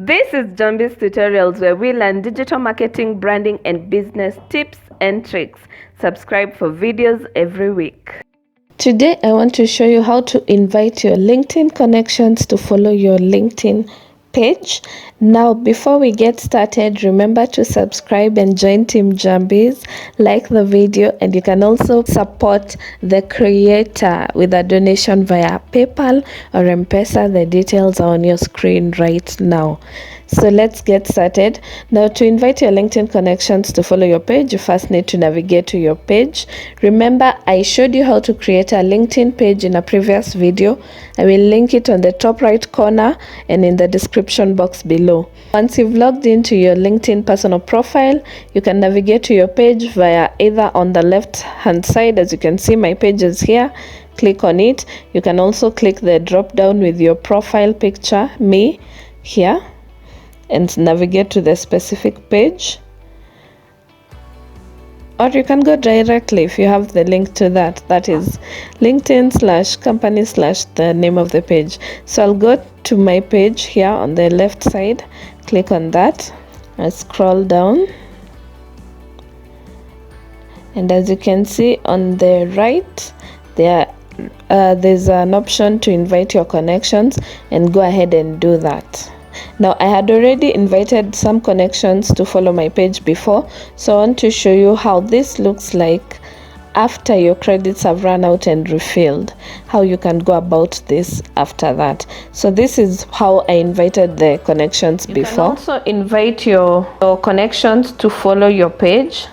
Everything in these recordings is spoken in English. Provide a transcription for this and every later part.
This is Njambiz Tutorials, where we learn digital marketing, branding, and business tips and tricks. Subscribe for videos every week. Today, I want to show you how to invite your LinkedIn connections to follow your LinkedIn page. Now, before we get started, remember to subscribe and join Team Njambiz, like the video, and you can also support the creator with a donation via PayPal or Mpesa. The details are on your screen right now. So let's get started. Now, to invite your LinkedIn connections to follow your page, you first need to navigate to your page. Remember, I showed you how to create a LinkedIn page in a previous video. I will link it on the top right corner and in the description box below. Once you've logged into your LinkedIn personal profile, you can navigate to your page via either on the left hand side. As you can see, my page is here. Click on it. You can also click the drop down with your profile picture, me, here, and navigate to the specific page, or you can go directly if you have the link to that is LinkedIn/company/ the name of the page. So I'll go to my page here on the left side, click on that, I scroll down, and as you can see on the right there's an option to invite your connections, and go ahead and do that. Now, I had already invited some connections to follow my page before, so I want to show you how this looks like after your credits have run out and refilled, how you can go about this after that. So this is how I invited the connections before. You can also invite your connections to follow your page.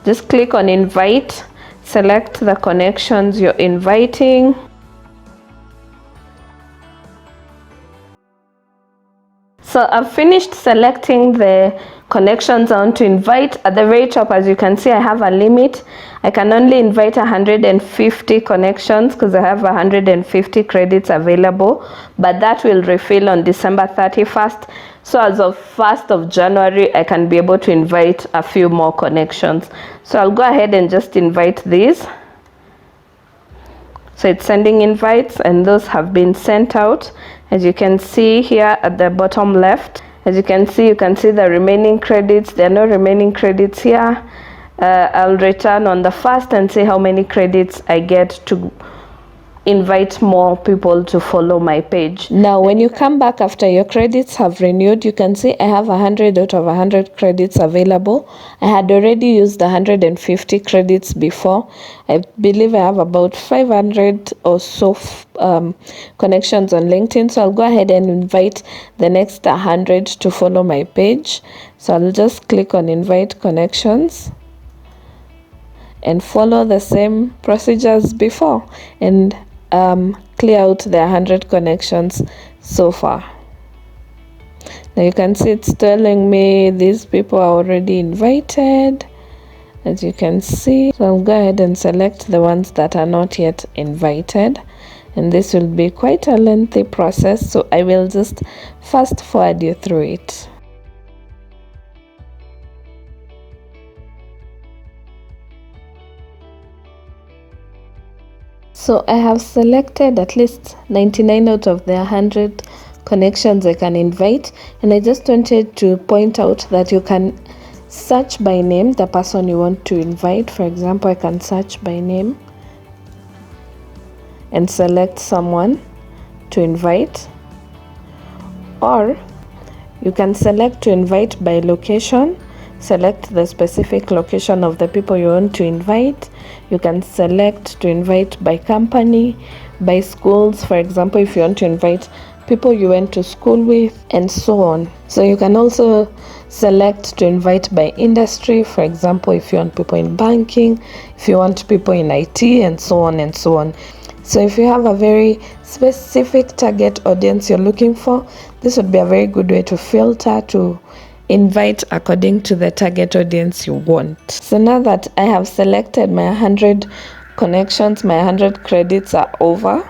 Just click on invite, select the connections you're inviting. So I've finished selecting the connections I want to invite. At the very top, as you can see, I have a limit. I can only invite 150 connections because I have 150 credits available, but that will refill on December 31st. So as of 1st of January, I can be able to invite a few more connections. So I'll go ahead and just invite these. So it's sending invites, and those have been sent out. As you can see here at the bottom left, as you can see the remaining credits. There are no remaining credits here. I'll return on the 1st and see how many credits I get to invite more people to follow my page. Now, when you come back after your credits have renewed, you can see I have 100 out of 100 credits available. I had already used 150 credits before. I believe I have about 500 or so connections on LinkedIn. So I'll go ahead and invite the next 100 to follow my page. So I'll just click on invite connections and follow the same procedures before, and clear out the 100 connections so far. Now you can see it's telling me these people are already invited, as you can see. So I'll go ahead and select the ones that are not yet invited, and this will be quite a lengthy process, so I will just fast forward you through it. So I have selected at least 99 out of the 100 connections I can invite, and I just wanted to point out that you can search by name the person you want to invite. For example, I can search by name and select someone to invite, or you can select to invite by location. Select the specific location of the people you want to invite. You can select to invite by company, by schools. For example, if you want to invite people you went to school with, and so on. So you can also select to invite by industry. For example, if you want people in banking, if you want people in IT, and so on and so on. So if you have a very specific target audience you're looking for, this would be a very good way to filter, to invite according to the target audience you want. So now that I have selected my 100 connections, my 100 credits are over,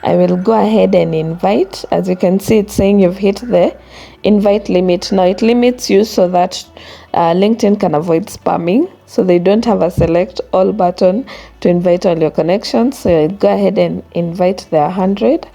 I will go ahead and invite. As you can see, it's saying you've hit the invite limit. Now it limits you so that LinkedIn can avoid spamming, so they don't have a select all button to invite all your connections. So I'll go ahead and invite the 100.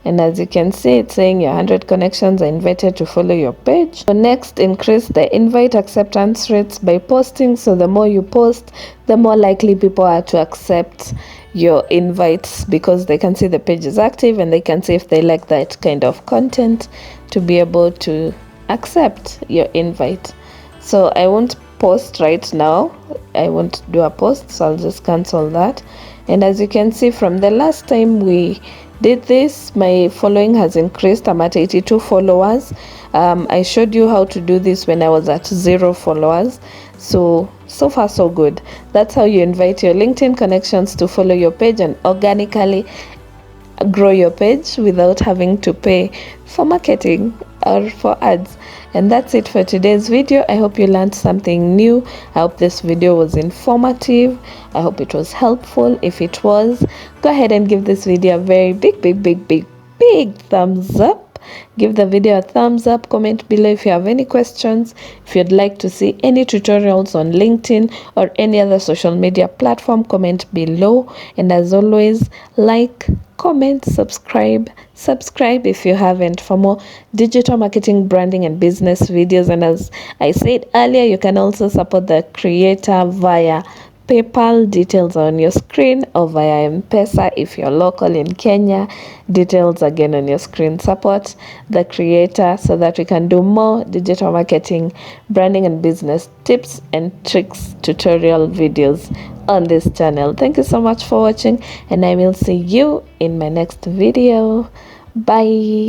and as you can see, it's saying your 100 connections are invited to follow your page. So next, increase the invite acceptance rates by posting. So the more you post, the more likely people are to accept your invites, because they can see the page is active and they can see if they like that kind of content to be able to accept your invite. So I won't post right now, I won't do a post, so I'll just cancel that. And as you can see, from the last time we did this, my following has increased. I'm at 82 followers. I showed you how to do this when I was at 0 followers. So far so good. That's how you invite your LinkedIn connections to follow your page and organically grow your page without having to pay for marketing or for ads. And that's it for today's video. I hope you learned something new. I hope this video was informative. I hope it was helpful. If it was, go ahead and give this video a very big thumbs up. Give the video a thumbs up. Comment below if you have any questions, if you'd like to see any tutorials on LinkedIn or any other social media platform. Comment below, and as always, like, comment, subscribe if you haven't, for more digital marketing, branding and business videos. And as I said earlier, you can also support the creator via PayPal. Details are on your screen, or via Mpesa if you're local in Kenya. Details again on your screen. Support the creator so that we can do more digital marketing, branding and business tips and tricks tutorial videos on this channel. Thank you so much for watching, and I will see you in my next video. Bye.